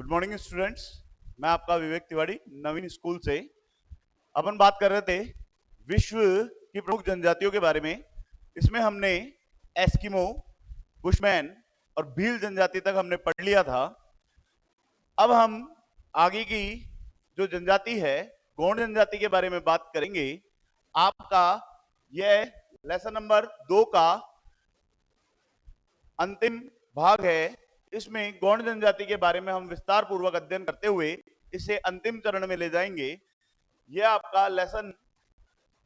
Good morning students. मैं आपका विवेक तिवारी नवीन school से। अपन बात कर रहे थे विश्व की प्रमुख जनजातियों के बारे में। इसमें हमने एस्किमो, बुशमैन और भील जनजाति तक हमने पढ़ लिया था। अब हम आगे की जो जनजाति है गोंड जनजाति के बारे में बात करेंगे। आपका यह लेसन नंबर 2 का अंतिम भाग है। इसमें गौंड जनजाति के बारे में हम विस्तार पूर्वक अध्ययन करते हुए इसे अंतिम चरण में ले जाएंगे। यह आपका लेसन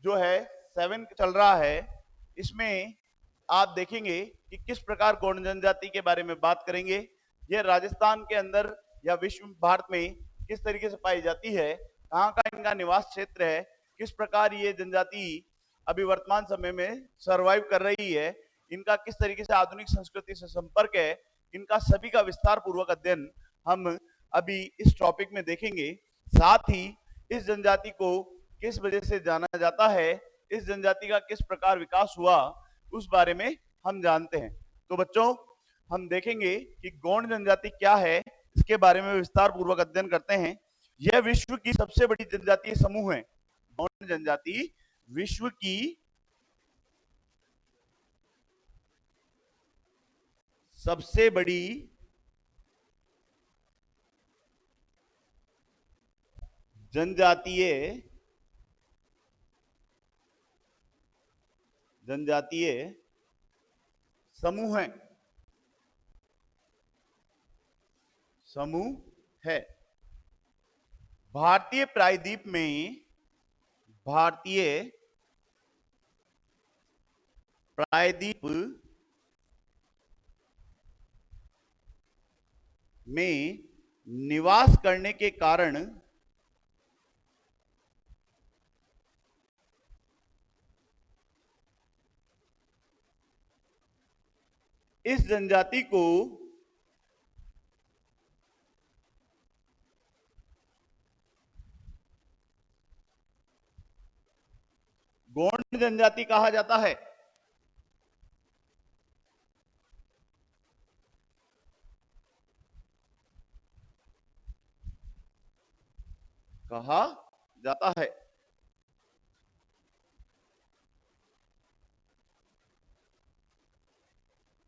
जो है 7 चल रहा है। इसमें आप देखेंगे कि किस प्रकार गौंड जनजाति के बारे में बात करेंगे। यह राजस्थान के अंदर या विश्व भारत में किस तरीके से पाई जाती है, कहाँ का इनका निवास क्षेत्र है, किस प्रकार ये जनजाति अभी वर्तमान समय में सर्वाइव कर रही है, इनका किस तरीके से आधुनिक संस्कृति से संपर्क है, इनका सभी का विस्तार पूर्वक अध्ययन हम अभी इस टॉपिक में देखेंगे। साथ ही इस जनजाति को किस वजह से जाना जाता है, इस जनजाति का किस प्रकार विकास हुआ, उस बारे में हम जानते हैं। तो बच्चों, हम देखेंगे कि गौंड जनजाति क्या है, इसके बारे में विस्तार पूर्वक अध्ययन करते हैं। यह विश्व की सबसे बड़ी जनजातीय समूह है। गौंड जनजाति विश्व की सबसे बड़ी जनजातीय समूह है। भारतीय प्रायद्वीप में निवास करने के कारण इस जनजाति को गौंड जनजाति कहा जाता है।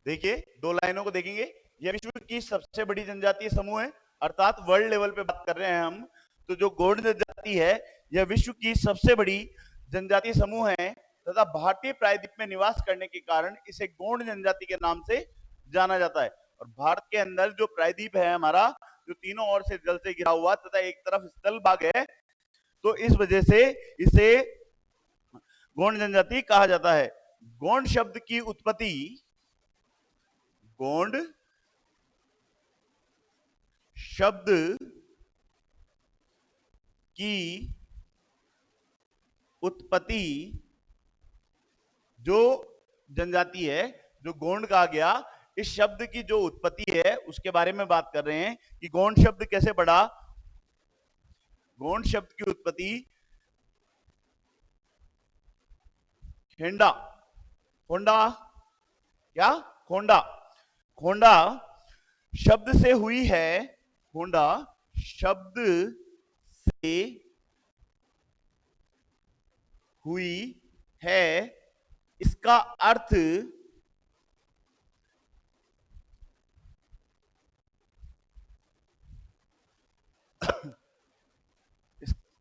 देखिए, दो लाइनों को देखेंगे। यह विश्व की सबसे बड़ी जनजातीय समूह है, अर्थात वर्ल्ड लेवल पे बात कर रहे हैं हम। तो जो गौंड जनजाति है यह विश्व की सबसे बड़ी जनजातीय समूह है तथा भारतीय प्रायद्वीप में निवास करने के कारण इसे गौंड जनजाति के नाम से जाना जाता है। और भारत के अंदर जो प्रायद्वीप है हमारा, जो तीनों ओर से जल से घिरा हुआ तथा एक तरफ स्थल भाग है, तो इस वजह से इसे गौंड जनजाति कहा जाता है। गौंड शब्द की उत्पत्ति जो जनजाति है, जो गौंड कहा गया, इस शब्द की जो उत्पत्ति है उसके बारे में बात कर रहे हैं कि गौंड शब्द कैसे पड़ा। गौंड शब्द की उत्पत्ति खोंडा शब्द से हुई है। खोंडा शब्द से हुई है। इसका अर्थ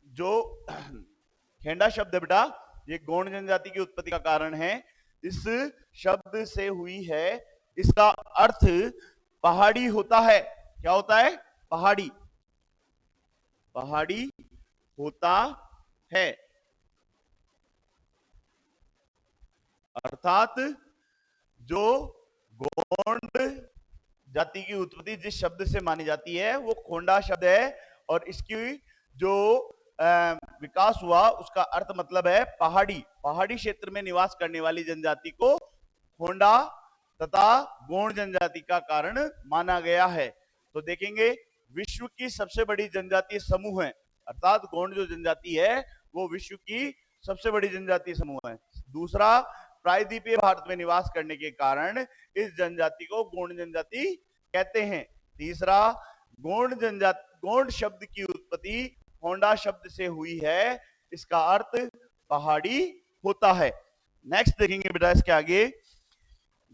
जो खेंडा शब्द है बेटा, ये गौंड जनजाति की उत्पत्ति का कारण है। इस शब्द से हुई है, इसका अर्थ पहाड़ी होता है। क्या होता है? पहाड़ी होता है। अर्थात जो गौंड जाति की उत्पत्ति जिस शब्द से मानी जाती है वो खोंडा शब्द है, और इसकी जो विकास हुआ उसका अर्थ मतलब है पहाड़ी क्षेत्र में निवास करने वाली जनजाति को खोंडा तथा गौंड जनजाति का कारण माना गया है। तो देखेंगे, विश्व की सबसे बड़ी जनजातीय समूह है, अर्थात गौंड जो जनजाति है वो विश्व की सबसे बड़ी जनजातीय समूह है। दूसरा, प्रायद्वीपीय भारत में निवास करने के कारण इस जनजाति को गौंड जनजाति कहते हैं। तीसरा, गोंड शब्द की उत्पत्ति होंडा शब्द से हुई है, इसका अर्थ पहाड़ी होता है। नेक्स्ट देखेंगे बेटा इसके आगे,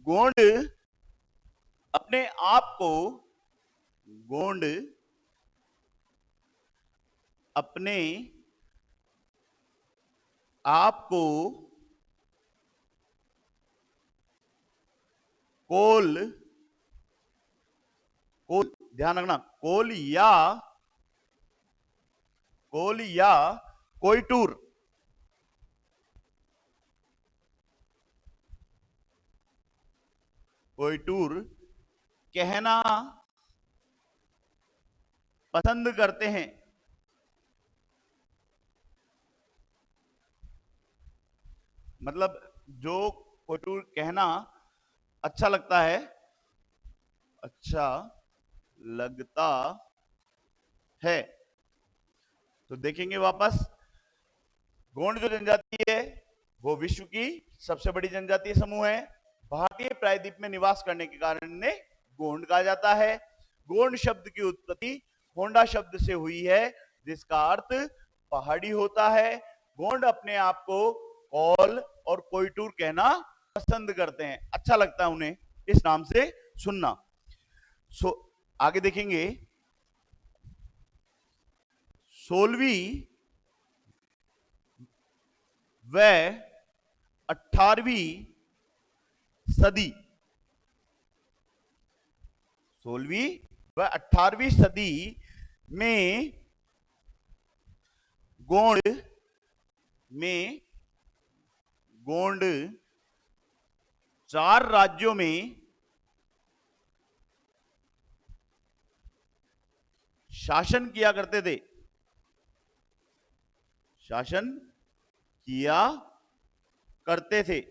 गोंड अपने आप को, गोंड अपने आप को कोल, ध्यान रखना, कोल या कोयटूर कहना पसंद करते हैं। मतलब जो कोयटूर कहना अच्छा लगता है, अच्छा लगता है। तो देखेंगे वापस, गोंड जो जनजाति है वो विश्व की सबसे बड़ी जनजातीय समूह है। भारतीय प्रायद्वीप में निवास करने के कारण इन्हें गोंड कहा जाता है। गोंड शब्द की उत्पत्ति होंडा शब्द से हुई है, जिसका अर्थ पहाड़ी होता है। गोंड अपने आप को कौल और कोयटूर कहना पसंद करते हैं, अच्छा लगता है उन्हें इस नाम से सुनना। आगे देखेंगे, 16वीं व 18वीं सदी, 16वीं व 18वीं सदी में गोंड 4 राज्यों में शासन किया करते थे, शासन किया करते थे।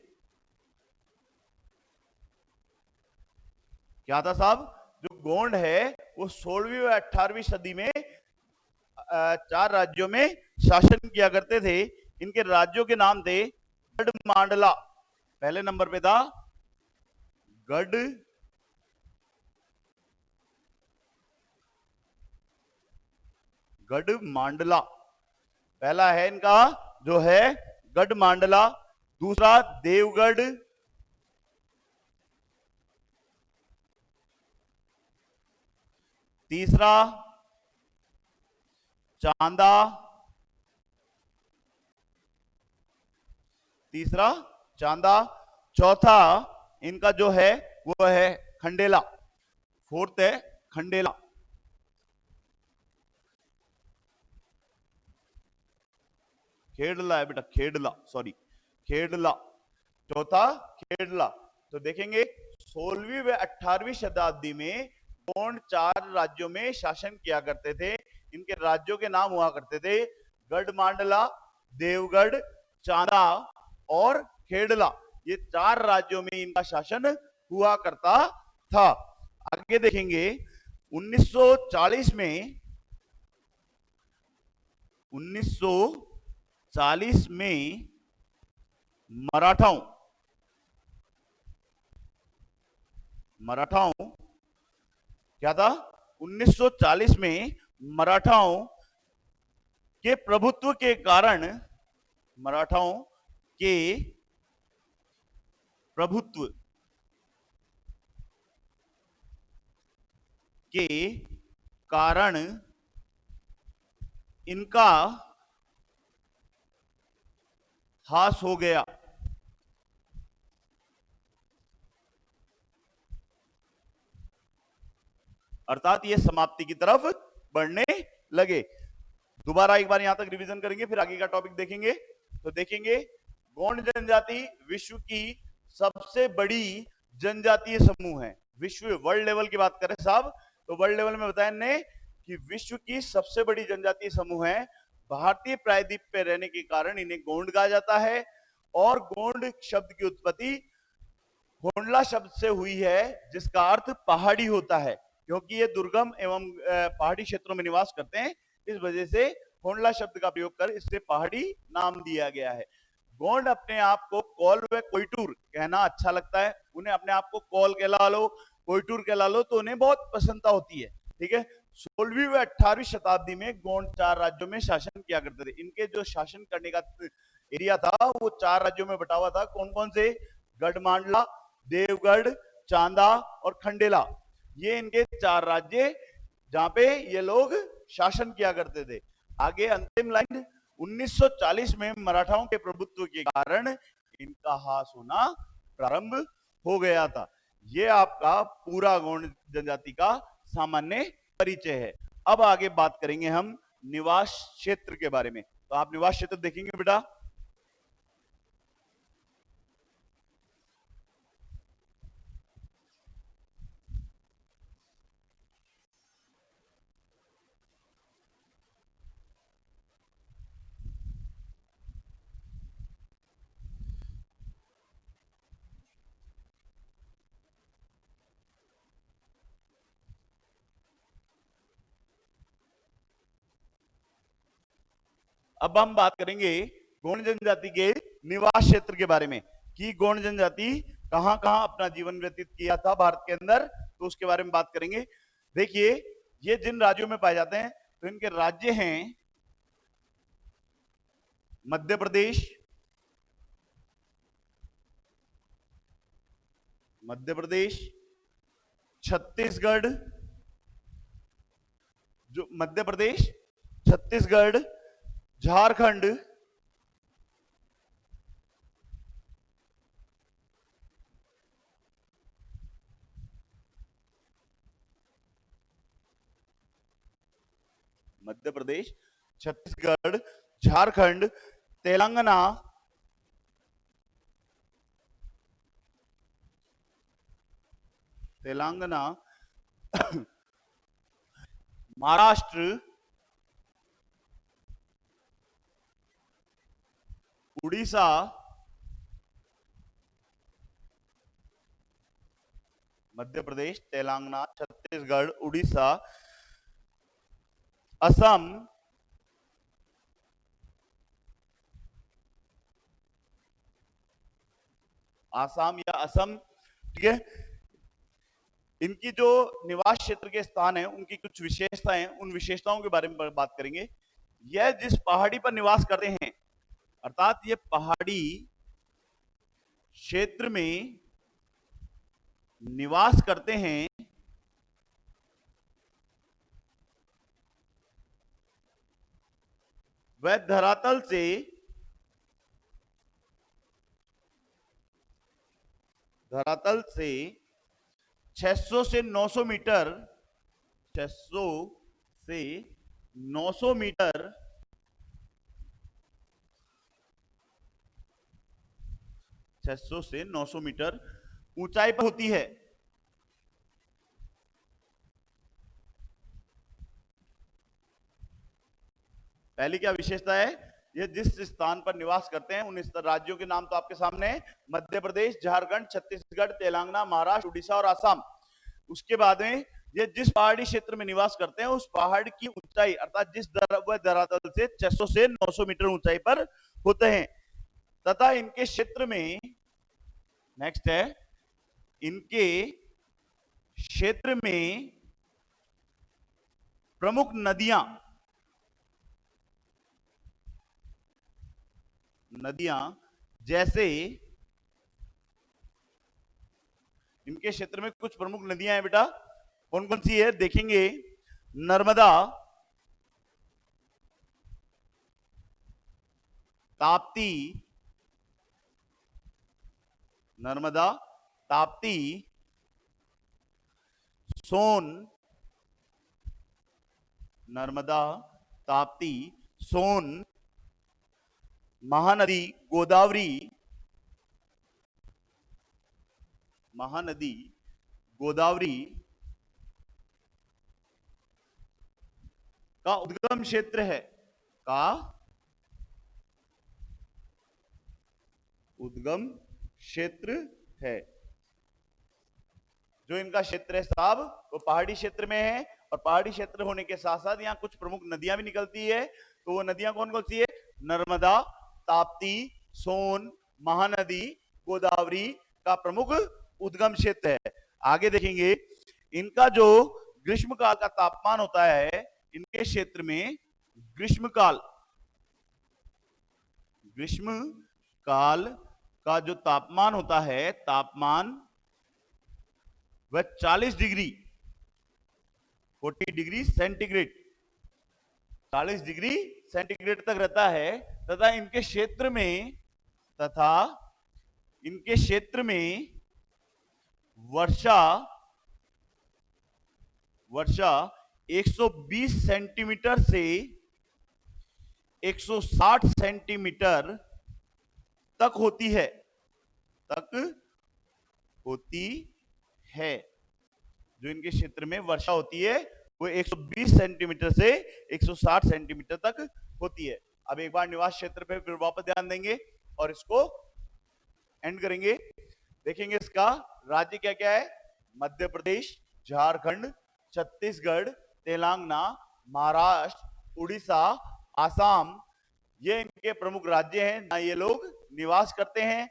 क्या था साहब? जो गोंड है वो 16वीं व 18वीं सदी में 4 राज्यों में शासन किया करते थे। इनके राज्यों के नाम थे गढ़मांडला, पहले नंबर पे था गढ़मांडला, पहला है इनका जो है गढ़मांडला, दूसरा देवगढ़, तीसरा चांदा, चौथा इनका जो है वो है खंडेला, फोर्थ है खंडेला। खेड़ला है बेटा, खेड़ला, सॉरी खेड़ला, चौथा खेड़ला। तो देखेंगे 16वीं व 18वीं शताब्दी में गोंड 4 राज्यों में शासन किया करते थे। इनके राज्यों के नाम हुआ करते थे गढ़मांडला, देवगढ़, चांदा और खेड़ला। ये 4 राज्यों में इनका शासन हुआ करता था। आगे देखेंगे 1940 में 1940 में मराठाओं क्या था? 1940 में मराठाओं के प्रभुत्व के कारण, मराठाओं के प्रभुत्व के कारण इनका हास हो गया। अर्थात ये समाप्ति की तरफ बढ़ने लगे। दोबारा एक बार यहां तक रिवीजन करेंगे, फिर आगे का टॉपिक देखेंगे। तो देखेंगे, गोंड जनजाति विश्व की सबसे बड़ी जनजातीय समूह है। विश्व वर्ल्ड लेवल की बात करें साहब, तो वर्ल्ड लेवल में बताया ने कि विश्व की सबसे बड़ी जनजातीय समूह है। भारतीय प्रायद्वीप पे रहने के कारण इन्हें गोंड कहा जाता है। और गोंड शब्द की उत्पत्ति होंडला शब्द से हुई है, जिसका अर्थ पहाड़ी होता है। क्योंकि ये दुर्गम एवं पहाड़ी क्षेत्रों में निवास करते हैं, इस वजह से होंडला शब्द का प्रयोग कर इससे पहाड़ी नाम दिया गया है। गोंड अपने आप को कौल व कोयटूर कहना अच्छा लगता है। उन्हें अपने आप को कौल कहला लो, कोयटूर कहला लो, तो उन्हें बहुत प्रसन्नता होती है। ठीक है, 16वीं व 18वीं शताब्दी में गोंड 4 राज्यों में शासन किया करते थे। इनके जो शासन करने का एरिया था वो 4 राज्यों में बटा हुआ था। कौन कौन से? गढ़मांडला, देवगढ़, चांदा और खंडेला। ये इनके 4 राज्य जहां पे ये लोग शासन किया करते थे। आगे अंतिम लाइन, 1940 में मराठाओं के प्रभुत्व के कारण इनका ह्रास होना प्रारंभ हो गया था। ये आपका पूरा गोंड जनजाति का सामान्य परिचय है। अब आगे बात करेंगे हम निवास क्षेत्र के बारे में। तो आप निवास क्षेत्र देखेंगे बेटा। अब हम बात करेंगे गोंड जनजाति के निवास क्षेत्र के बारे में कि गोंड जनजाति कहां कहां अपना जीवन व्यतीत किया था भारत के अंदर, तो उसके बारे में बात करेंगे। देखिए, ये जिन राज्यों में पाए जाते हैं तो इनके राज्य हैं मध्य प्रदेश, छत्तीसगढ़, जो मध्य प्रदेश, छत्तीसगढ़, झारखंड, मध्य प्रदेश, छत्तीसगढ़, झारखंड, तेलंगाना, महाराष्ट्र, उड़ीसा, मध्य प्रदेश, तेलंगाना, छत्तीसगढ़, उड़ीसा, असम, आसाम या असम, ठीक है। इनकी जो निवास क्षेत्र के स्थान है उनकी कुछ विशेषताएं, उन विशेषताओं के बारे में बात करेंगे। यह जिस पहाड़ी पर निवास करते हैं, अर्थात ये पहाड़ी क्षेत्र में निवास करते हैं, वह धरातल से 600 से 900 मीटर, 600 से 900 मीटर, 600 से 900 मीटर ऊंचाई पर होती है। पहली क्या विशेषता है? ये जिस स्थान पर निवास करते हैं उन राज्यों के नाम तो आपके सामने है, मध्य प्रदेश, झारखंड, छत्तीसगढ़, तेलंगाना, महाराष्ट्र, उड़ीसा और आसाम। उसके बाद में ये जिस पहाड़ी क्षेत्र में निवास करते हैं उस पहाड़ की ऊंचाई, अर्थात जिस धरातल से 600 से 900 मीटर ऊंचाई पर होते हैं, तथा इनके क्षेत्र में, नेक्स्ट है, इनके क्षेत्र में प्रमुख नदियां जैसे, इनके क्षेत्र में कुछ प्रमुख नदियां हैं बेटा, कौन कौन सी है देखेंगे। नर्मदा, ताप्ती, सोन, महानदी गोदावरी का उद्गम क्षेत्र है, जो इनका क्षेत्र है साहब वो पहाड़ी क्षेत्र में है। और पहाड़ी क्षेत्र होने के साथ साथ यहाँ कुछ प्रमुख नदियां भी निकलती है। तो वो नदियां कौन कौन सी है? नर्मदा, ताप्ती, सोन, महानदी, गोदावरी का प्रमुख उद्गम क्षेत्र है। आगे देखेंगे, इनका जो ग्रीष्म काल का तापमान होता है इनके क्षेत्र में, ग्रीष्म काल का जो तापमान होता है, तापमान वह 40 degree 40 degree centigrade 40 degree centigrade तक रहता है, तथा इनके क्षेत्र में वर्षा 120 सेंटीमीटर से 160 सेंटीमीटर तक होती है जो इनके क्षेत्र में वर्षा होती है वो 120 सेंटीमीटर से 160 सेंटीमीटर तक होती है। अब एक बार निवास क्षेत्र पे फिर वापस ध्यान देंगे और इसको एंड करेंगे। देखेंगे इसका राज्य क्या क्या है, मध्य प्रदेश, झारखंड, छत्तीसगढ़, तेलंगाना, महाराष्ट्र, उड़ीसा, आसाम, ये इनके प्रमुख राज्य हैं जहां ये लोग निवास करते हैं।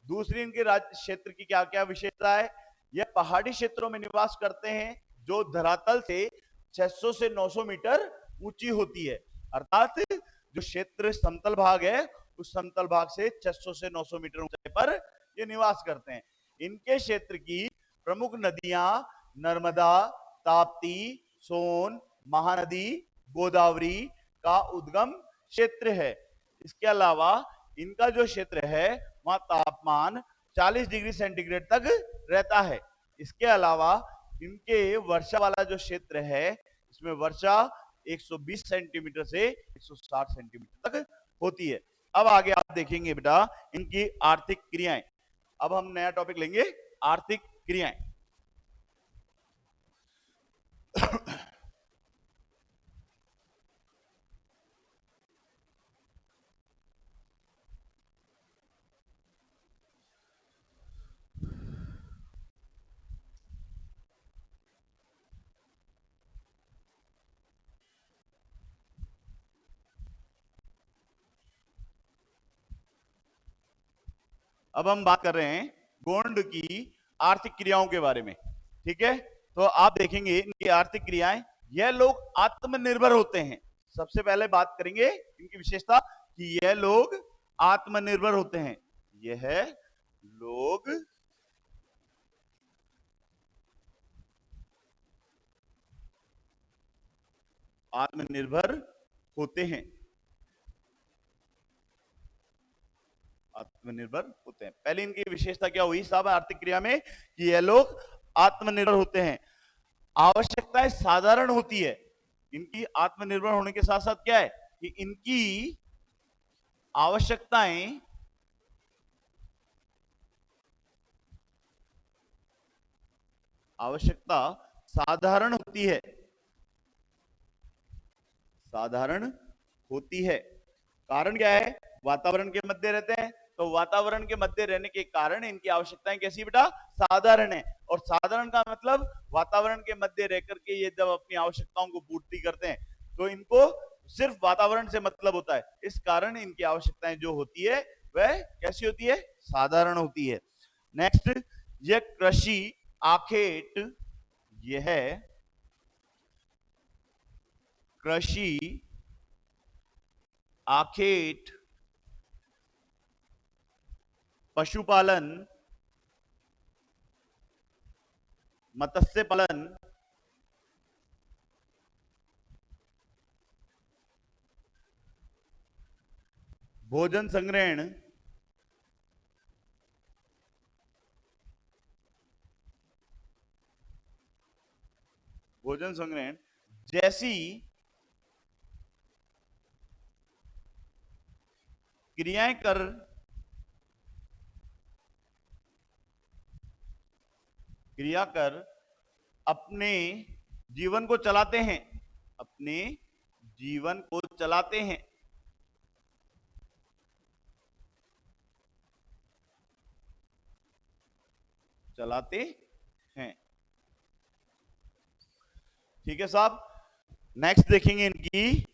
दूसरी इनके राज्य क्षेत्र की क्या क्या विशेषता है, यह पहाड़ी क्षेत्रों में निवास करते हैं जो धरातल से 600 से 900 मीटर ऊंची होती है। अर्थात जो क्षेत्र समतल भाग है उस समतल भाग से 600 से 900 मीटर ऊंचाई पर ये निवास करते हैं। इनके क्षेत्र की प्रमुख नदियां नर्मदा, ताप्ती, सोन, महानदी, गोदावरी का उद्गम क्षेत्र है। इसके अलावा इनका जो क्षेत्र है वहां तापमान 40 डिग्री सेंटीग्रेड तक रहता है। इसके अलावा इनके वर्षा वाला जो क्षेत्र है इसमें वर्षा 120 सेंटीमीटर से 160 सेंटीमीटर तक होती है। अब आगे आप देखेंगे बेटा इनकी आर्थिक क्रियाएं। अब हम नया टॉपिक लेंगे, आर्थिक क्रियाएं। अब हम बात कर रहे हैं गोंड की आर्थिक क्रियाओं के बारे में, ठीक है। तो आप देखेंगे इनकी आर्थिक क्रियाएं, यह लोग आत्मनिर्भर होते हैं। सबसे पहले बात करेंगे इनकी विशेषता कि यह लोग आत्मनिर्भर होते हैं। यह लोग आत्मनिर्भर होते हैं, आत्मनिर्भर होते हैं। पहले इनकी विशेषता क्या हुई साहब आर्थिक क्रिया में कि ये लोग आत्मनिर्भर होते हैं। आवश्यकताएं साधारण होती है। इनकी आत्मनिर्भर होने के साथ साथ क्या है कि इनकी आवश्यकताएं आवश्यकता साधारण होती है, साधारण होती है। कारण क्या है, वातावरण के मध्य रहते हैं, तो वातावरण के मध्य रहने के कारण इनकी आवश्यकताएं कैसी बेटा, साधारण है। और साधारण का मतलब वातावरण के मध्य रह करके ये जब अपनी आवश्यकताओं को पूर्ति करते हैं तो इनको सिर्फ वातावरण से मतलब होता है। इस कारण इनकी आवश्यकताएं जो होती है वह कैसी होती है, साधारण होती है। नेक्स्ट, यह कृषि आखेट, यह कृषि आखेट, पशुपालन, मत्स्य पालन, भोजन संग्रहण, जैसी क्रियाएं कर अपने जीवन को चलाते हैं, अपने जीवन को चलाते हैं। ठीक है साहब। नेक्स्ट देखेंगे इनकी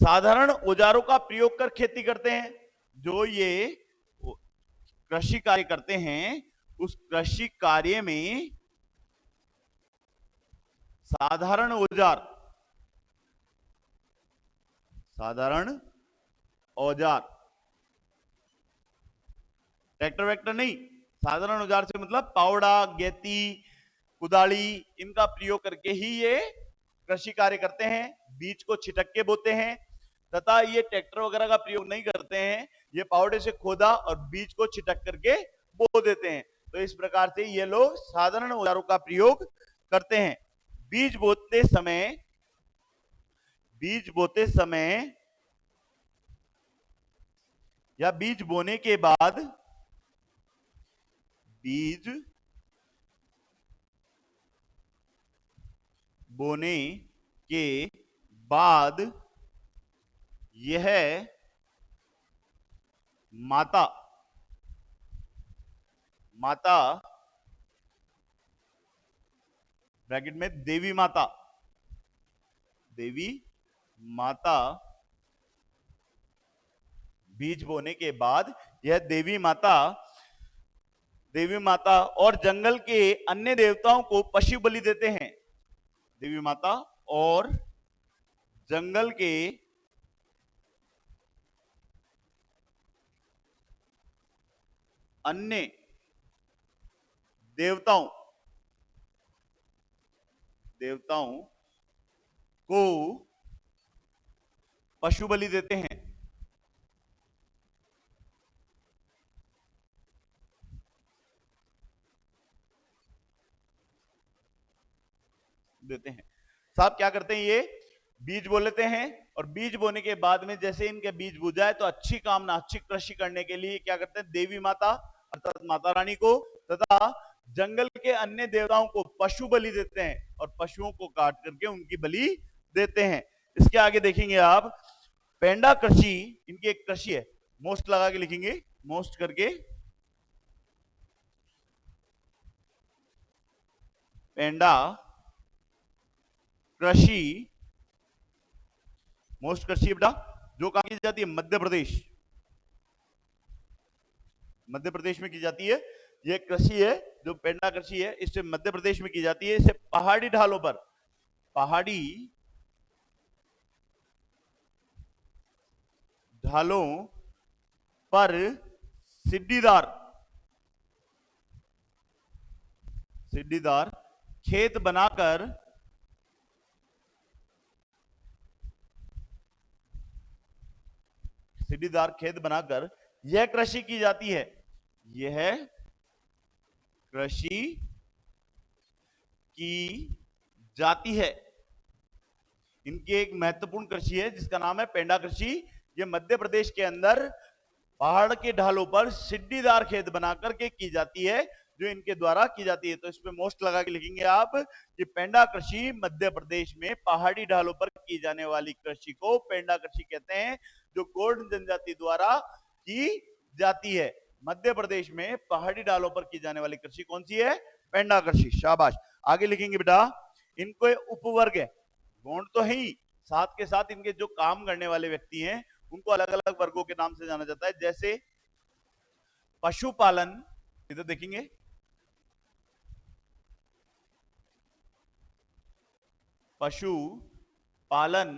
साधारण औजारों का प्रयोग कर खेती करते हैं। जो ये कृषि कार्य करते हैं उस कृषि कार्य में साधारण औजार, साधारण औजार, ट्रैक्टर वैक्टर नहीं, साधारण औजार से मतलब पावड़ा, गेती, कुदाली, इनका प्रयोग करके ही ये कृषि कार्य करते हैं। बीज को छिटक के बोते हैं तथा ये ट्रैक्टर वगैरह का प्रयोग नहीं करते हैं, ये पावड़े से खोदा और बीज को छिटक करके बो देते हैं। तो इस प्रकार से ये लोग साधारण औजारों का प्रयोग करते हैं। बीज बोते समय या बीज बोने के बाद, बीज बोने के बाद यह माता ब्रैकेट में देवी माता बीज बोने के बाद यह देवी माता और जंगल के अन्य देवताओं को पशु बलि देते हैं। देवी माता और जंगल के अन्य देवताओं को पशु बलि देते हैं। साहब क्या करते हैं, ये बीज बो लेते हैं और बीज बोने के बाद में जैसे इनके बीज बो जाए तो अच्छी कामना, अच्छी कृषि करने के लिए क्या करते हैं, देवी माता अर्थात माता रानी को तथा जंगल के अन्य देवताओं को पशु बलि देते हैं और पशुओं को काट करके उनकी बलि देते हैं। इसके आगे देखेंगे आप, पेंडा कृषि इनकी एक कृषि है, मोस्ट लगा के लिखेंगे, मोस्ट करके, पेंडा कृषि, मोस्ट कृषि बेटा जो कहां की जाती है, मध्य प्रदेश में की जाती है। यह कृषि है जो पेंडा कृषि है, इसे मध्य प्रदेश में की जाती है। इसे पहाड़ी ढालों पर सीढ़ीदार खेत बनाकर यह कृषि की जाती है। यह कृषि की जाती है। इनकी एक महत्वपूर्ण कृषि है जिसका नाम है पेंडा कृषि। यह मध्य प्रदेश के अंदर पहाड़ के ढालों पर सीढ़ीदार खेत बनाकर के की जाती है, जो इनके द्वारा की जाती है। तो इस पे मोस्ट लगा के लिखेंगे आप कि पेंडा कृषि मध्य प्रदेश में पहाड़ी ढालों पर की जाने वाली कृषि को पेंडा कृषि कहते हैं, जो गोंड जनजाति द्वारा की जाती है। मध्य प्रदेश में पहाड़ी ढालों पर की जाने वाली कृषि कौन सी है, पेंडा कृषि। शाबाश। आगे लिखेंगे बेटा, इनको उपवर्ग है, गोंड तो है ही, साथ के साथ इनके जो काम करने वाले व्यक्ति हैं उनको अलग अलग वर्गों के नाम से जाना जाता है। जैसे पशुपालन, इधर देखेंगे, पशुपालन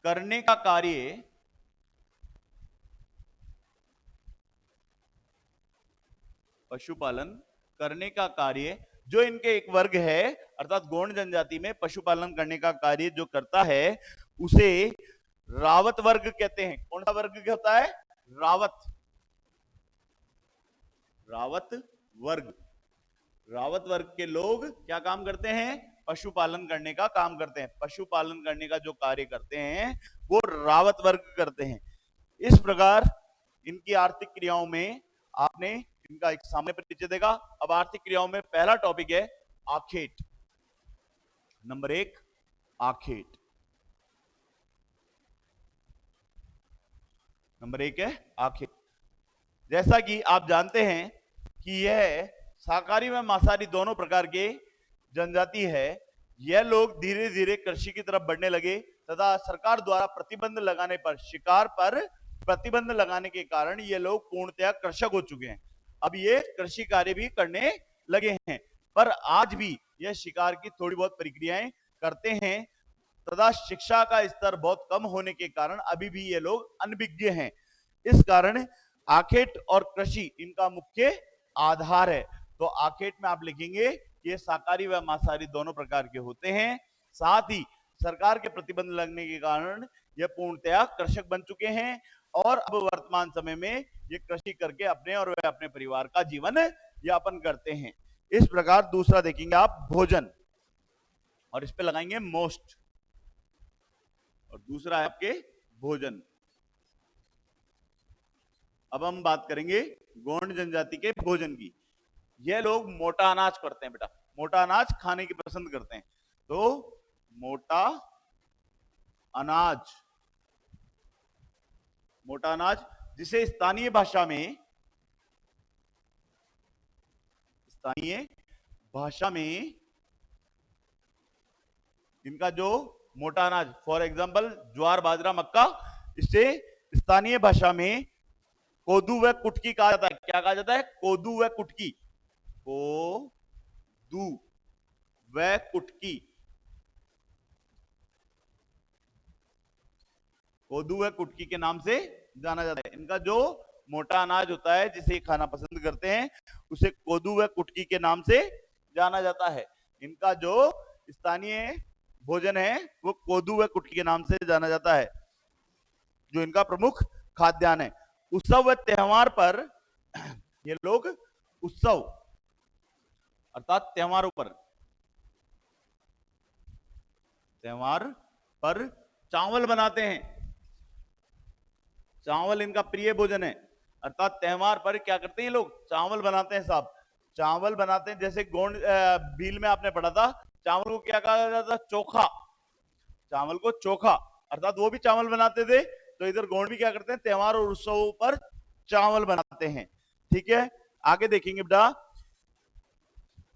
करने का कार्य जो इनके एक वर्ग है, अर्थात गोंड जनजाति में पशुपालन करने का कार्य जो करता है उसे रावत वर्ग कहते हैं। कौन सा वर्ग होता है, रावत वर्ग। रावत वर्ग के लोग क्या काम करते हैं, पशुपालन करने का काम करते हैं। पशुपालन करने का जो कार्य करते हैं वो रावत वर्ग करते हैं। इस प्रकार इनकी आर्थिक क्रियाओं में आपने इनका एक सामने परिचय देगा। अब आर्थिक क्रियाओं में पहला टॉपिक है आखेट। नंबर 1 आखेट। नंबर 1 है आखेट। जैसा कि आप जानते हैं कि यह शाकाहारी व मांसाहारी दोनों प्रकार के जनजाति है। यह लोग धीरे धीरे कृषि की तरफ बढ़ने लगे तथा सरकार द्वारा प्रतिबंध लगाने पर, शिकार पर प्रतिबंध लगाने के कारण ये लोग पूर्णतया कृषक हो चुके हैं। अब ये कृषि कार्य भी करने लगे हैं, पर आज भी यह शिकार की थोड़ी बहुत प्रक्रियाएं करते हैं तथा शिक्षा का स्तर बहुत कम होने के कारण अभी भी ये लोग अनभिज्ञ हैं। इस कारण आखेट और कृषि इनका मुख्य आधार है। तो आखेट में आप लिखेंगे ये शाकाहारी व मांसाहारी दोनों प्रकार के होते हैं। साथ ही सरकार के प्रतिबंध लगने के कारण ये पूर्णतया कृषक बन चुके हैं और अब वर्तमान समय में ये कृषि करके अपने और वे अपने परिवार का जीवन यापन करते हैं। इस प्रकार दूसरा देखेंगे आप भोजन, और इस पे लगाएंगे मोस्ट, और दूसरा है आपके भोजन। अब हम बात करेंगे गोंड जनजाति के भोजन की। ये लोग मोटा अनाज करते हैं बेटा, मोटा अनाज खाने की पसंद करते हैं। तो मोटा अनाज, मोटा अनाज जिसे स्थानीय भाषा में इनका जो मोटा अनाज, फॉर एग्जांपल ज्वार बाजरा मक्का, इसे स्थानीय भाषा में कोदू व कुटकी कहा जाता है। क्या कहा जाता है? कोदू व कुटकी, कोदू व कुटकी, कोदू व कुटकी के नाम से जाना जाता है। इनका जो मोटा अनाज होता है जिसे खाना पसंद करते हैं उसे कोदू व कुटकी के नाम से जाना जाता है। इनका जो स्थानीय भोजन है वो कोदू व कुटकी के नाम से जाना जाता है, जो इनका प्रमुख खाद्यान्न है। उत्सव व त्योहार पर ये लोग उत्सव अर्थात त्योहार पर चावल बनाते हैं। चावल इनका प्रिय भोजन है, अर्थात त्योहार पर क्या करते हैं ये लोग? चावल बनाते हैं साहब, चावल बनाते हैं। जैसे गोंड भील में आपने पढ़ा था, चावल को क्या कहा जाता था? चोखा, चावल को चोखा, अर्थात वो भी चावल बनाते थे। तो इधर गोंड भी क्या करते हैं? त्योहार और उत्सवों पर चावल बनाते हैं। ठीक है, आगे देखेंगे बेटा,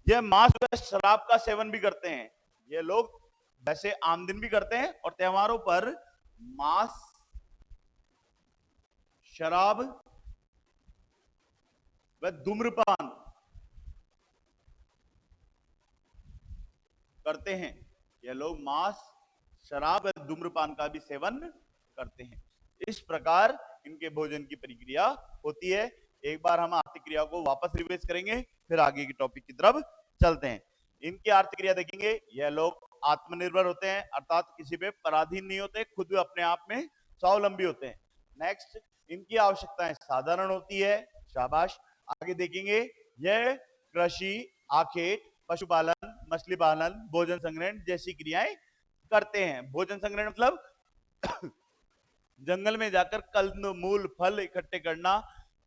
ये मांस व शराब का सेवन भी करते हैं। ये लोग वैसे आम दिन भी करते हैं और त्योहारों पर मांस, शराब व धूम्रपान करते हैं। ये लोग मांस, शराब व धूम्रपान का भी सेवन करते हैं। इस प्रकार इनके भोजन की प्रक्रिया होती है। एक बार हम आर्थिक क्रिया को वापस रिवाइज करेंगे, फिर आगे की टॉपिक की तरफ चलते हैं। इनकी आर्थिक क्रिया देखेंगे, यह लोग आत्मनिर्भर होते हैं, अर्थात किसी पे पराधीन नहीं होते, खुद अपने आप में स्वावलंबी होते हैं। नेक्स्ट, इनकी आवश्यकताएं साधारण होती है, शाबाश। आगे देखेंगे, यह कृषि, आखेट, पशुपालन, मछली पालन, भोजन संग्रहण जैसी क्रियाएं करते हैं। भोजन संग्रहण मतलब जंगल में जाकर कंद मूल फल इकट्ठे करना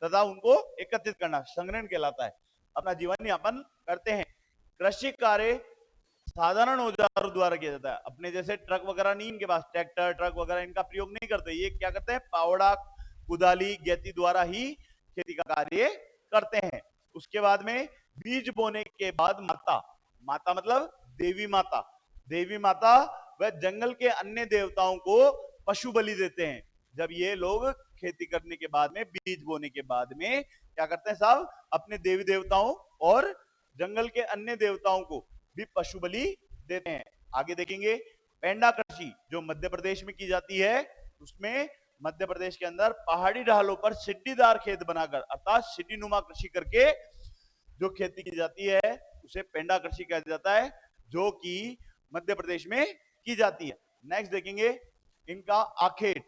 तथा उनको एकत्रित करना संग्रहण कहलाता है। अपना जीवन यापन करते हैं। कृषि कार्य साधारण औजारों द्वारा किया जाता है। अपने जैसे ट्रक वगैरह नहीं इनके पास, ट्रैक्टर ट्रक वगैरह इनका प्रयोग नहीं करते। ये क्या करते हैं? पावड़ा, कुदाली, गैती द्वारा ही खेती का कार्य करते हैं। उसके बाद में बीज बोने के बाद माता, माता मतलब देवी माता, देवी माता व जंगल के अन्य देवताओं को पशु बलि देते हैं। जब ये लोग खेती करने के बाद में, बीज बोने के बाद में क्या करते हैं साहब? अपने देवी देवताओं और जंगल के अन्य देवताओं को भी पशु बलि देते हैं। आगे देखेंगे, पेंडा कृषि जो मध्य प्रदेश में की जाती है, उसमें मध्य प्रदेश के अंदर पहाड़ी ढालों पर सीढ़ीदार खेत बनाकर अर्थात सीढ़ी नुमा कृषि करके जो खेती की जाती है उसे पेंडा कृषि कहा जाता है, जो कि मध्य प्रदेश में की जाती है। नेक्स्ट देखेंगे इनका आखेट,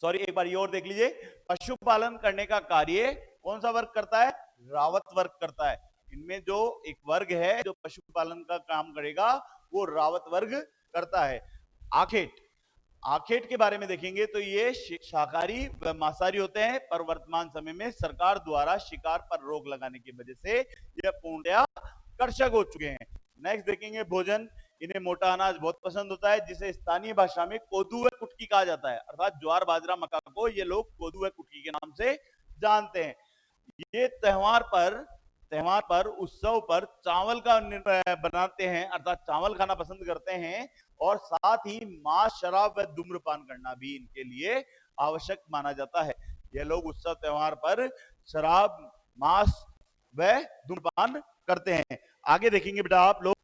सॉरी एक बार ये और देख लीजिए, पशुपालन करने का कार्य कौन सा वर्ग करता है? रावत वर्ग करता है। इनमें जो एक वर्ग है जो पशुपालन का काम करेगा वो रावत वर्ग करता है। आखेट, आखेट के बारे में देखेंगे तो ये शाकाहारी व मांसाहारी होते हैं, पर वर्तमान समय में सरकार द्वारा शिकार पर रोक लगाने की वजह से यह पूर्णतया कर्षक हो चुके हैं। नेक्स्ट देखेंगे भोजन, इन्हें मोटा अनाज बहुत पसंद होता है जिसे स्थानीय भाषा में कोदू व कुटकी कहा जाता है, अर्थात ज्वार बाजरा मक्का को ये लोग कोदू व कुटकी के नाम से जानते हैं। ये त्योहार पर उत्सव पर चावल का बनाते हैं, अर्थात चावल खाना पसंद करते हैं, और साथ ही मांस, शराब व धूम्रपान करना भी इनके लिए आवश्यक माना जाता है। ये लोग उत्सव त्योहार पर शराब, मांस वह धूम्रपान करते हैं। आगे देखेंगे बेटा आप लोग,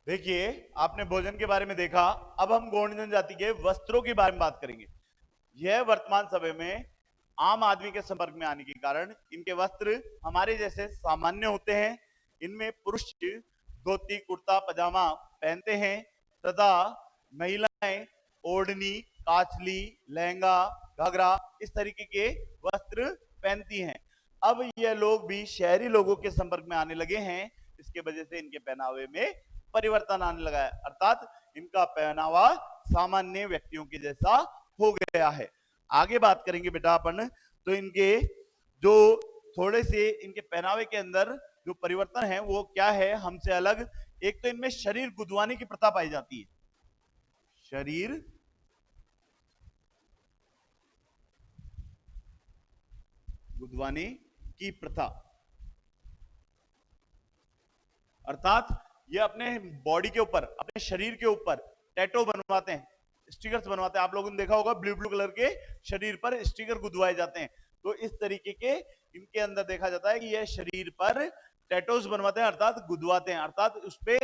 देखिए आपने भोजन के बारे में देखा, अब हम गौड़ जनजाति के वस्त्रों के बारे में बात करेंगे। यह वर्तमान समय में आम आदमी के संपर्क में आने के कारण इनके वस्त्र हमारे जैसे सामान्य होते हैं। इनमें पुरुष धोती कुर्ता पजामा पहनते हैं तथा महिलाएं ओढ़नी काचली लहंगा घाघरा इस तरीके के वस्त्र पहनती हैं। अब यह लोग भी शहरी लोगों के संपर्क में आने लगे हैं, इसके वजह से इनके पहनावे में परिवर्तन आने लगा है, अर्थात इनका पहनावा सामान्य व्यक्तियों के जैसा हो गया है। आगे बात करेंगे बेटा अपन, तो इनके जो थोड़े से इनके पहनावे के अंदर जो परिवर्तन है वो क्या है हमसे अलग। एक तो इनमें शरीर गुदवाने की प्रथा पाई जाती है, शरीर गुदवाने की प्रथा, अर्थात ये अपने बॉडी के ऊपर अपने शरीर के ऊपर टैटू बनवाते हैं, स्टिकर्स बनवाते हैं। आप लोगों ने देखा होगा ब्लू ब्लू कलर के शरीर पर स्टिकर गुदवाए जाते हैं। तो इस तरीके के इनके अंदर देखा जाता है कि यह शरीर पर टैटूज बनवाते हैं, अर्थात गुदवाते हैं, अर्थात उस पे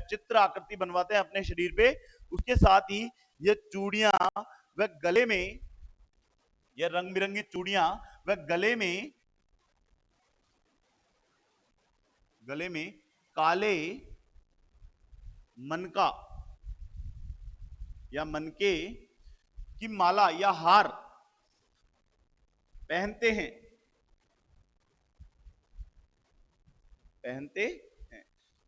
चित्र आकृति बनवाते हैं अपने शरीर पे। उसके साथ ही ये चूड़ियां व गले में, ये रंग बिरंगी चूड़ियां व गले में काले मनका या मनके की माला या हार पहनते हैं।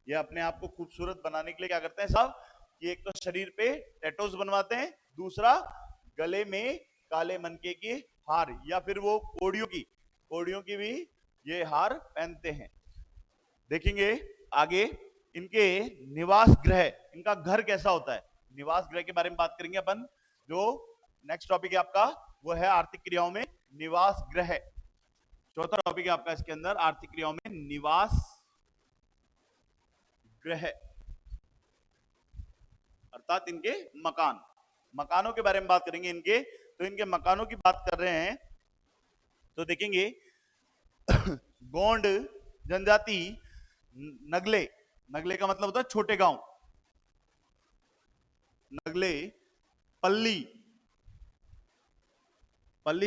ये अपने आप को खूबसूरत बनाने के लिए क्या करते हैं साहब, ये एक तो शरीर पे टैटूज बनवाते हैं, दूसरा गले में काले मनके की हार या फिर वो कोड़ियों की भी ये हार पहनते हैं। देखेंगे आगे इनके निवास गृह, इनका घर कैसा होता है, निवास गृह के बारे में बात करेंगे अपन। जो नेक्स्ट टॉपिक है आपका वो है आर्थिक क्रियाओं में निवास गृह। चौथा टॉपिक है आपका इसके अंदर आर्थिक क्रियाओं में निवास गृह, अर्थात इनके मकानों के बारे में बात करेंगे इनके। तो इनके मकानों की बात कर रहे हैं तो देखेंगे गोंड जनजाति नगले का मतलब होता है छोटे गांव, नगले पल्ली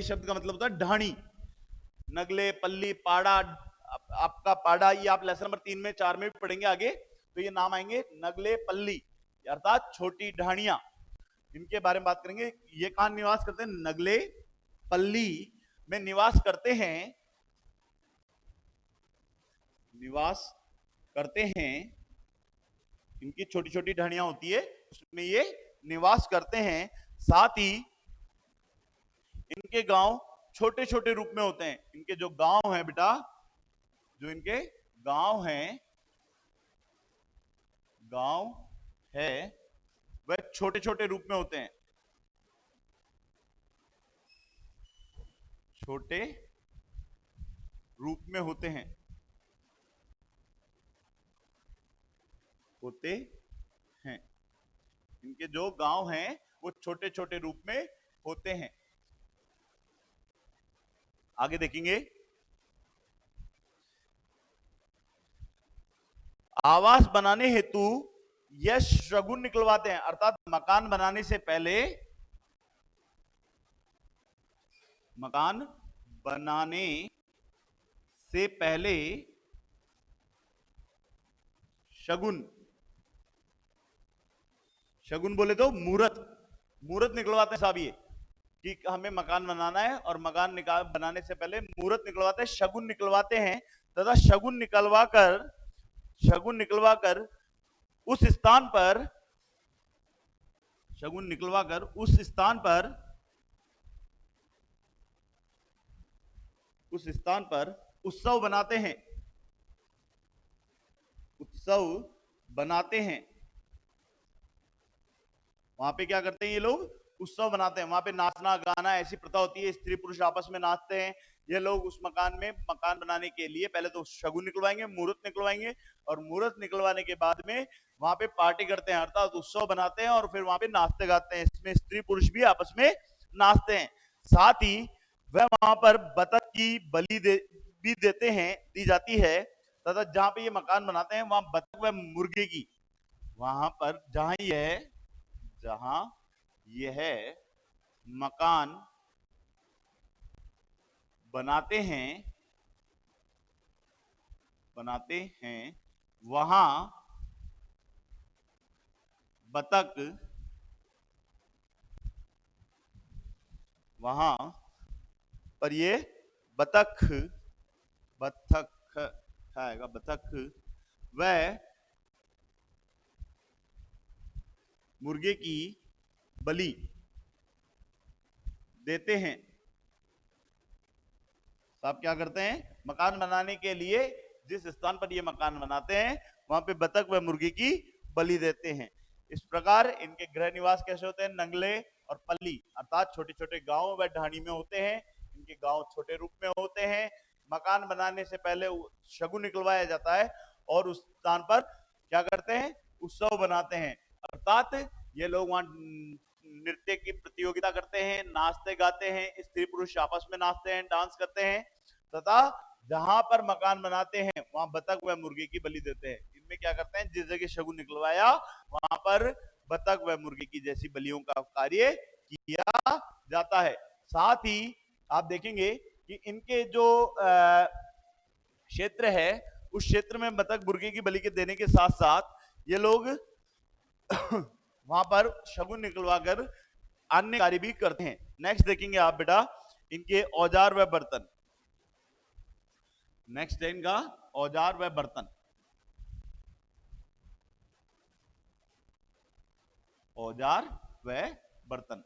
शब्द का मतलब होता है ढाणी, नगले पल्ली पाड़ा, आपका पाड़ा ये आप लेसन नंबर 3 में 4 में भी पढ़ेंगे आगे, तो ये नाम आएंगे नगले पल्ली अर्थात छोटी ढाणियां। इनके बारे में बात करेंगे, ये कहां निवास करते हैं, नगले पल्ली में निवास करते हैं। इनकी छोटी छोटी ढाणियां होती है उसमें ये निवास करते हैं। साथ ही इनके गांव छोटे छोटे रूप में होते हैं। इनके जो गांव हैं बेटा, जो इनके गांव है वह छोटे छोटे रूप में होते हैं, छोटे रूप में होते हैं इनके जो गांव हैं वो छोटे छोटे रूप में होते हैं। आगे देखेंगे आवास बनाने हेतु यह शगुन निकलवाते हैं, अर्थात मकान बनाने से पहले शगुन बोले तो मुहूर्त निकलवाते हैं साहब, ये कि हमें मकान बनाना है और मकान बनाने से पहले मुहूर्त निकलवाते हैं, शगुन निकलवाते हैं तथा शगुन निकलवाकर उस स्थान पर उत्सव बनाते हैं। वहां पे क्या करते हैं ये लोग, उत्सव बनाते हैं, वहां पे नाचना गाना ऐसी प्रथा होती है, स्त्री पुरुष आपस में नाचते हैं। ये लोग उस मकान बनाने के लिए पहले तो शगुन निकलवाएंगे, मुहूर्त निकलवाएंगे और मुहूर्त निकलवाने के बाद में वहां पे पार्टी करते हैं, अर्थात उत्सव बनाते हैं और फिर वहां पे नाचते गाते हैं। इसमें स्त्री पुरुष भी आपस में नाचते हैं। साथ ही वह वहां पर बतख की भी दी जाती है, तथा जहां पे ये मकान बनाते हैं वहां बतख व मुर्गे की, वहां पर जहां यह मकान बनाते हैं वहां बतख वहां पर ये बतख आएगा, बतख व मुर्गे की बलि देते हैं। साहब क्या करते हैं, मकान बनाने के लिए जिस स्थान पर ये मकान बनाते हैं वहां पे बतख व मुर्गी की बलि देते हैं। इस प्रकार इनके गृह निवास कैसे होते हैं, नंगले और पल्ली अर्थात छोटे छोटे गांव व ढाणी में होते हैं। इनके गांव छोटे रूप में होते हैं। मकान बनाने से पहले शगुन निकलवाया जाता है और उस स्थान पर क्या करते हैं, उत्सव बनाते हैं, अर्थात ये लोग वहां नृत्य की प्रतियोगिता करते हैं, नाचते गाते हैं, स्त्री पुरुष आपस में नाचते हैं, डांस करते हैं, तथा जहां पर मकान बनाते हैं वहां बतख व मुर्गी की बलि देते हैं। इनमें क्या करते हैं, जिस जगह शगुन निकलवाया वहां पर बतख व मुर्गी की जैसी बलियों का कार्य किया जाता है। साथ ही आप देखेंगे कि इनके जो क्षेत्र है उस क्षेत्र में बतख मुर्गी की बलि के देने के साथ साथ ये लोग वहां पर शगुन निकलवा कर अन्य कार्य भी करते हैं। नेक्स्ट देखेंगे आप बेटा इनके औजार व बर्तन। नेक्स्ट है इनका औजार व बर्तन। औजार व बर्तन।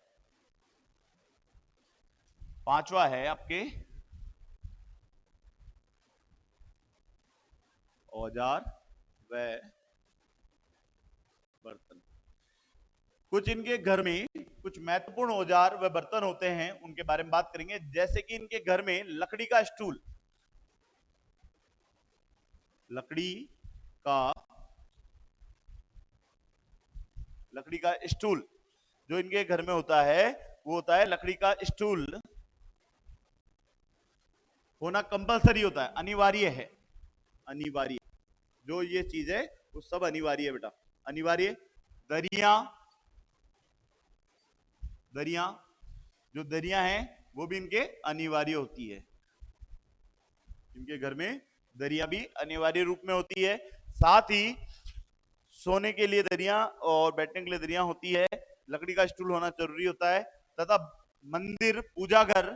पांचवा है आपके औजार व बर्तन। कुछ इनके घर में कुछ महत्वपूर्ण औजार व बर्तन होते हैं, उनके बारे में बात करेंगे। जैसे कि इनके घर में लकड़ी का स्टूल, लकड़ी का स्टूल जो इनके घर में होता है वो होता है लकड़ी का स्टूल होना कंपलसरी होता है, अनिवार्य है, अनिवार्य। जो ये चीज है वो सब अनिवार्य है बेटा, अनिवार्य। दरिया जो दरिया हैं वो भी इनके अनिवार्य होती है। इनके घर में दरिया भी अनिवार्य रूप में होती है। साथ ही सोने के लिए दरिया और बैठने के लिए दरिया होती है। लकड़ी का स्टूल होना जरूरी होता है, तथा मंदिर, पूजा घर,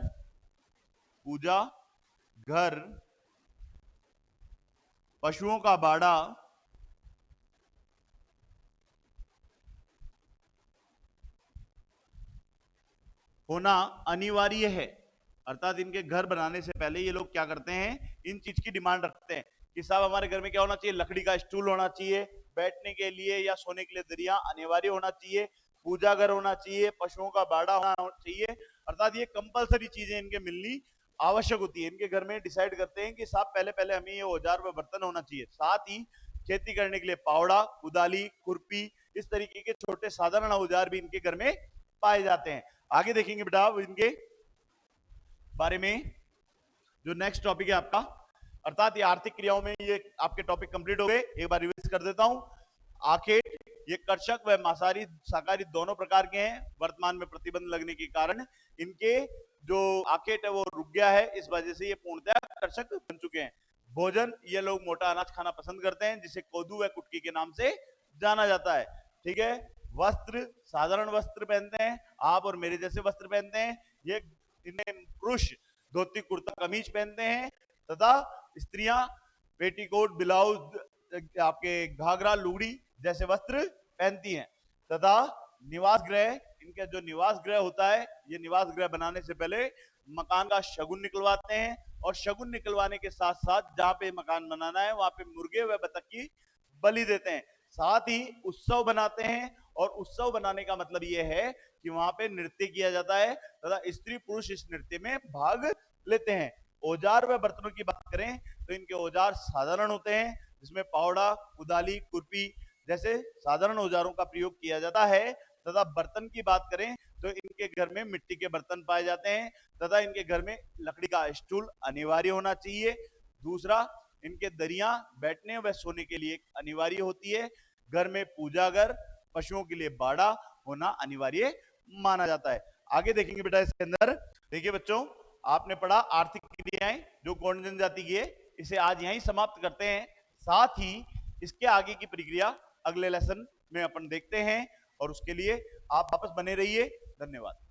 पशुओं का बाड़ा, होना अनिवार्य है। अर्थात इनके घर बनाने से पहले ये लोग क्या करते हैं, इन चीज की डिमांड रखते हैं कि साहब हमारे घर में क्या होना चाहिए, लकड़ी का स्टूल होना चाहिए, बैठने के लिए या सोने के लिए दरिया अनिवार्य होना चाहिए, पूजा घर होना चाहिए, पशुओं का बाड़ा होना चाहिए। अर्थात ये कंपलसरी चीजें इनके मिलनी आवश्यक होती है। इनके घर में डिसाइड करते हैं कि साहब पहले पहले हमें ये औजार व बर्तन होना चाहिए। साथ ही खेती करने के लिए फावड़ा, कुदाली, खुरपी, इस तरीके के छोटे साधारण औजार भी इनके घर में पाए जाते हैं। आगे देखेंगे बेटा इनके बारे में जो नेक्स्ट टॉपिक है आपका, अर्थात ये आर्थिक क्रियाओं में ये आपके टॉपिक कंप्लीट हो गए। एक बार रिवाइज कर देता हूं। आखेट ये कर्षक व मांसाहारी शाकाहारी दोनों प्रकार के हैं। वर्तमान में प्रतिबंध लगने के कारण इनके जो आखेट है वो रुक गया है, इस वजह से ये पूर्णतः कर्षक बन चुके हैं। भोजन ये लोग मोटा अनाज खाना पसंद करते हैं जिसे कोदू व कुटकी के नाम से जाना जाता है। ठीक है। वस्त्र साधारण वस्त्र पहनते हैं, आप और मेरे जैसे वस्त्र पहनते हैं। ये इन्हें पुरुष धोती कुर्ता कमीज पहनते हैं तथा स्त्रियां पेटीकोट, ब्लाउज, आपके घाघरा, लुगड़ी जैसे वस्त्र पहनती हैं। तथा निवास गृह, इनका जो निवास गृह होता है, ये निवास गृह बनाने से पहले मकान का शगुन निकलवाते हैं और शगुन निकलवाने के साथ साथ जहां पे मकान बनाना है वहां पे मुर्गे व बतख की बलि देते हैं। साथ ही उत्सव बनाते हैं और उत्सव बनाने का मतलब यह है कि वहां पे नृत्य किया जाता है तथा स्त्री पुरुष इस नृत्य में भाग लेते हैं। औजार व बर्तनों की बात करें तो इनके औजार साधारण होते हैं जिसमें फावड़ा, कुदाली, खुरपी जैसे साधारण औजारों का प्रयोग किया जाता है। तथा बर्तन की बात करें तो इनके घर में मिट्टी के बर्तन पाए जाते हैं तथा इनके घर में लकड़ी का स्टूल अनिवार्य होना चाहिए। दूसरा, इनके दरिया बैठने व सोने के लिए अनिवार्य होती है। घर में पूजा घर, पशुओं के लिए बाड़ा होना अनिवार्य माना जाता है। आगे देखेंगे बेटा इसके अंदर। देखिए बच्चों, आपने पढ़ा आर्थिक क्रियाएं जो गौंड जनजाति की है, इसे आज यहीं समाप्त करते हैं। साथ ही इसके आगे की प्रक्रिया अगले लेसन में अपन देखते हैं और उसके लिए आप वापस बने रहिए। धन्यवाद।